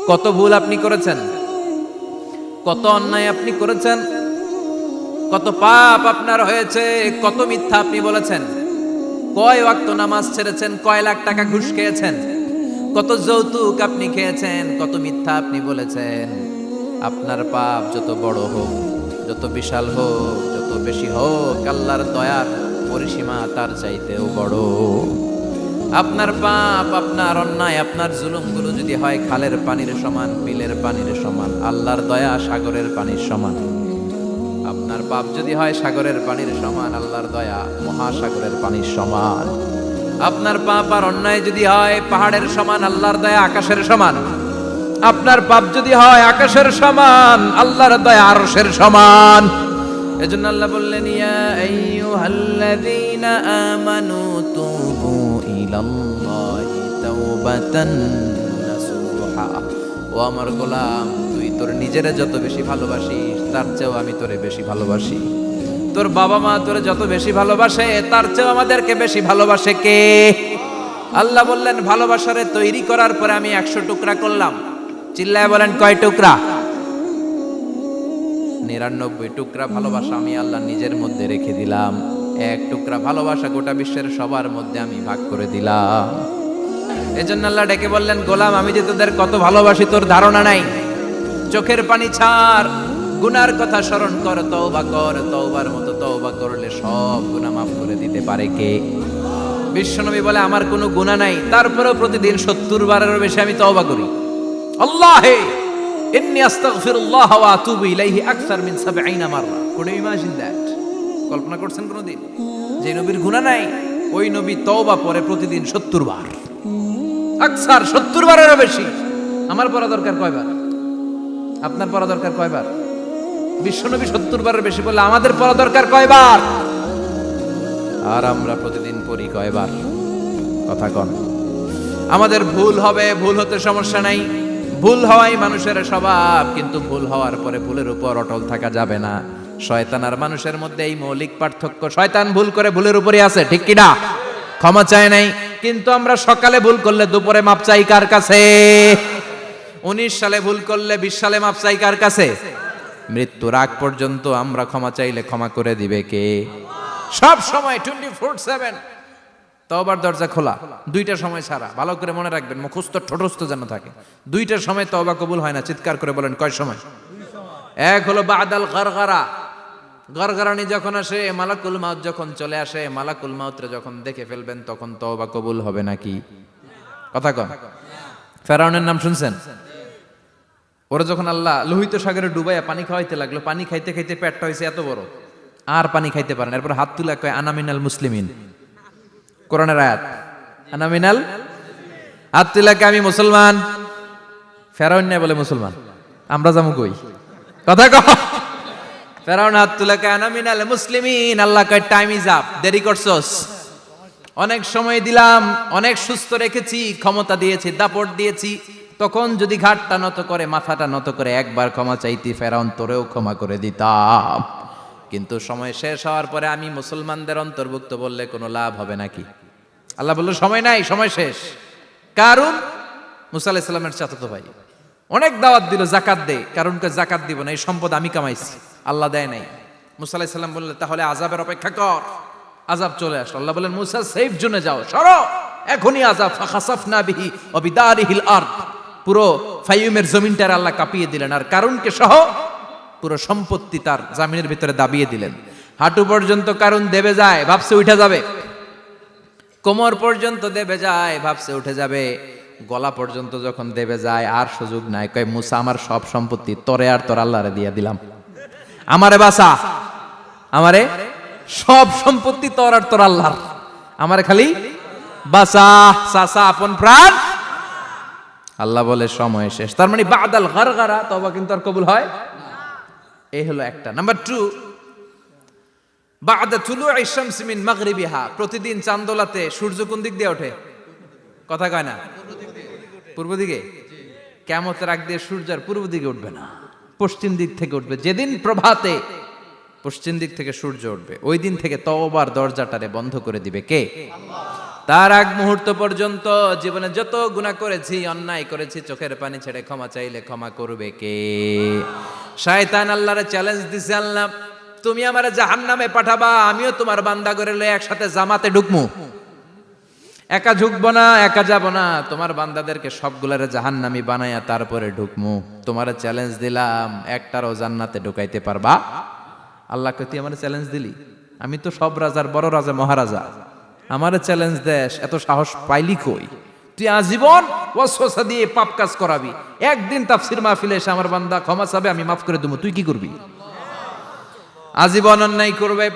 কত ভুল আপনি করেছেন, কত অন্যায় আপনি করেছেন, কত পাপ আপনার হয়েছে, কত মিথ্যা আপনি বলেছেন, কয় ওয়াক্ত নামাজ ছেড়েছেন, কয় লাখ টাকা ঘুষ খেয়েছেন, কত যৌতুক আপনি খেয়েছেন, কত মিথ্যা আপনি বলেছেন। আপনার পাপ যত বড় হোক, যত বিশাল হোক, যত বেশি হোক, আল্লাহর দয়ার পরিসীমা তার চাইতেও বড়। আপনার পাপ, আপনার অন্যায়, আপনার জুলুমগুলো যদি হয় খালের পানির সমান, বিলের পানির সমান, আল্লাহর দয়া সাগরের পানির সমান। আপনার পাপ যদি হয় সাগরের পানির সমান, আল্লাহর দয়া মহাসাগরের পানির সমান। আপনার পাপ আর অন্যায় যদি হয় পাহাড়ের সমান, আল্লাহর দয়া আকাশের সমান। আপনার পাপ যদি হয় আকাশের সমান, আল্লাহর দয়া আরশের সমান। এজন্য আল্লাহ বললেন, ইয়া আইয়ুহাল্লাযীনা আমানু তুবু ইলাল্লাহি তাওবাতান নাসুহা। ও আমার গোলাম, তুই তোর নিজেরে যত বেশি ভালোবাসিস তার চেয়েও আমি তোরে বেশি ভালোবাসি। তোর বাবা মা তোরে যত বেশি ভালোবাসে তার চেয়েও আমাদেরকে বেশি ভালোবাসে কে? আল্লাহ বললেন, ভালোবাসারে তৈরি করার পরে আমি 100 টুকরা করলাম। চিল্লায় বলেন, কয় টুকরা? 99 টুকরা ভালোবাসা আমি আল্লাহ নিজের মধ্যে রেখে দিলাম। 1 টুকরা ভালোবাসা গোটা বিশ্বের সবার মধ্যে আমি ভাগ করে দিলাম। এজন্য আল্লাহ ডেকে বললেন, গোলাম আমি যে তোদের কত ভালোবাসি তোর ধারণা নাই। চোখের পানি ছাড়, গুনার কথা স্মরণ কর, তওবা কর। তওবার মতো তওবা করলে সব গুনাহ মাফ করে দিতে পারে কে? বিশ্বনবী বলে, আমার কোনো গুনাহ নাই, তারপরেও প্রতিদিন 70 বারেরও বেশি আমি তওবা করি। আল্লাহে ইন্নী আস্তাগফিরুল্লাহ ওয়া আতুবু ইলাইহি আকসার মিন 70 মাররা। Could you imagine that? কল্পনা করছেন কোনদিন যে নবীর গুনাহ নাই, ওই নবী তওবা পড়ে প্রতিদিন 70 বার, আকসার 70 বারেরও বেশি। আমার পড়া দরকার কয়বার? আপনার পড়া দরকার কয়বার? বিশ্বনবী 70 বারের বেশি বললে আমাদের পড়া দরকার কয়বার? আর আমরা প্রতিদিন পড়ি কয়বার? কথা কন। আমাদের ভুল হবে, ভুল হতে সমস্যা নাই, ভুল হওয়াই মানুষের স্বভাব, কিন্তু ভুল হওয়ার পরে ভুলের উপর অটল থাকা যাবে না। শয়তান আর মানুষের মধ্যে এই মৌলিক পার্থক্য। শয়তান ভুল করে ভুলের উপরই আছে, ঠিক কি না? ক্ষমা চায় নাই, কিন্তু আমরা সকালে ভুল করলে দুপুরে মাপ চাই কার কাছে? 19 সালে ভুল করলে 20 সালে মাপ চাই কার কাছে? মৃত্যুর আগ পর্যন্ত আমরা ক্ষমা চাইলে ক্ষমা করে দিবে কে? সব সময় 24/7 তওবার দরজা খোলা, 2টা সময় ছাড়া। ভালো করে মনে রাখবেন, মুখস্থ ঠোঁটস্থ যেন থাকে। 2টার সময় তওবা কবুল হয় না। চিৎকার করে বলেন, কয় সময়? এক হলো বাদাল গারগারা, গরগরানি যখন আসে, মালাকুল মাউত যখন চলে আসে, মালাকুল মাউতরে যখন দেখে ফেলবেন তখন তওবা কবুল হবে নাকি? কথা কন। ফেরাউনের নাম শুনছেন? ওরা যখন আল্লাহ লোহিত সাগরে ডুবাইয়া পানি খাওয়াইতে লাগলো, পানি খাইতে খাইতে পেটটা হয়েছে এত বড়, আর পানি খাইতে পারেন। এরপর হাত তুলে কয়, আনা মিনাল মুসলিমিন। কোরআনের আয়াত, আনা মিনাল, হাত তুলে কয় আমি মুসলমান। ফেরাউন না বলে মুসলমান, আমরা যাবো কই? কথা কও। ফেরাউন হাত তুলে কয় আনা মিনাল মুসলিমিন। আল্লাহ কয়, টাইম ইজ আপ, দেরি করছস। অনেক সময় দিলাম, অনেক সুস্থ রেখেছি, ক্ষমতা দিয়েছি, দাপট দিয়েছি, তখন যদি ঘাটটা নত করে, মাথাটা নত করে একবার ক্ষমা চাইতি, ফেরাউন তোরেও ক্ষমা করে দিতাম। কিন্তু সময় শেষ হওয়ার পরে আমি মুসলমানদের অন্তর্ভুক্ত বললে কোনো লাভ হবে নাকি? আল্লাহ বলল, সময় নাই, সময় শেষ। কারণ মুসা আলাইহিস সালামের চাচাতো ভাই অনেক দাওয়াত দিল, জাকাত দে। কারণকে জাকাত দিব না, এই সম্পদ আমি কামাইছি, আল্লাহ দেয় নাই। মুসা আলাইহিস সালাম বললেন, তাহলে আযাবের অপেক্ষা কর। আযাব চলে আসলো। আল্লাহ বলেন, মুসা সেফ জোনে যাও, সরো, এখনই আযাব। ফাখাসাফনা বিহি ওয়া বিদারিহিল আরদ। পুরো ফাইয়ুমের জমিনটার আল্লাহ কাঁপিয়ে দিলেন, আর কারুনকে সহ পুরো সম্পত্তি তার জামিনের ভিতরে দাবিয়ে দিলেন। হাঁটু পর্যন্ত কারুন দেবে যায়, ভাবছে উঠে যাবে। কোমর পর্যন্ত দেবে যায়, ভাবছে উঠে যাবে। গলা পর্যন্ত যখন দেবে যায়, আর সুযোগ নাই। কয়, মুসা আমার সব সম্পত্তি তোরে আর তোর আল্লাহরে দিয়ে দিলাম, আমারে বাঁচা, আমারে সব সম্পত্তি তোর আর তোর আল্লাহর, আমারে খালি বাঁচা, চাচা আপন প্রাণ। আল্লাহ বলে, সময় শেষ। তার মানে বাদাল গারগারা তওবা কিন্তু আর কবুল হয়। এই হলো একটা। নাম্বার 2, বাদা তুলুই শামসি মিন মাগরিবিহা। প্রতিদিন চাঁদোলাতে সূর্য কোন দিক দিয়ে ওঠে? কথা কয় না? পূর্ব দিকে। কিয়ামতের আগ দিয়ে সূর্য আর পূর্ব দিকে উঠবে না, পশ্চিম দিক থেকে উঠবে। যেদিন প্রভাতে পশ্চিম দিক থেকে সূর্য উঠবে, ওই দিন থেকে তওবার দরজাটারে বন্ধ করে দিবে কে? আল্লাহ। তার আগ মুহূর্ত পর্যন্ত জীবনে যত গুনাহ করেছি, অন্যায় করেছি, চোখের পানি ছেড়ে ক্ষমা চাইলে ক্ষমা করবে কে? শয়তান আল্লাহরে চ্যালেঞ্জ দিছে, আল্লাহ তুমি আমারে জাহান্নামে পাঠাবা, আমিও তোমার বান্দা করে লয়ে একসাথে জামাতে ঢুকমু। একা ঢুকবো না, একা যাব না, তোমার বান্দাদেরকে সবগুলারে জাহান্নামী বানায়া তারপরে ঢুকমু। তোমারে চ্যালেঞ্জ দিলাম, একটারও জান্নাতে ঢুকাইতে পারবা? আল্লাহকে তুই আমার চ্যালেঞ্জ দিলি? আমি তো সব রাজার বড় রাজা, মহারাজা, আমার চ্যালেঞ্জ দেশ, এত সাহস পাইলি কই? তুই আজীবন ওয়াসওয়াসা দিয়ে পাপ কাজ করাবি, একদিন তাফসীর মাহফিলে এসে আমার বান্দা ক্ষমা চাবে, আমি মাফ করে দেবো, তুই কি করবি? আজীবন অন্যায় করবে,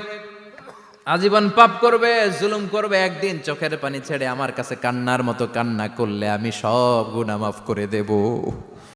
আজীবন পাপ করবে, জুলুম করবে, একদিন চোখের পানি ছেড়ে আমার কাছে কান্নার মতো কান্না করলে আমি সব গুনাহ মাফ করে দেব।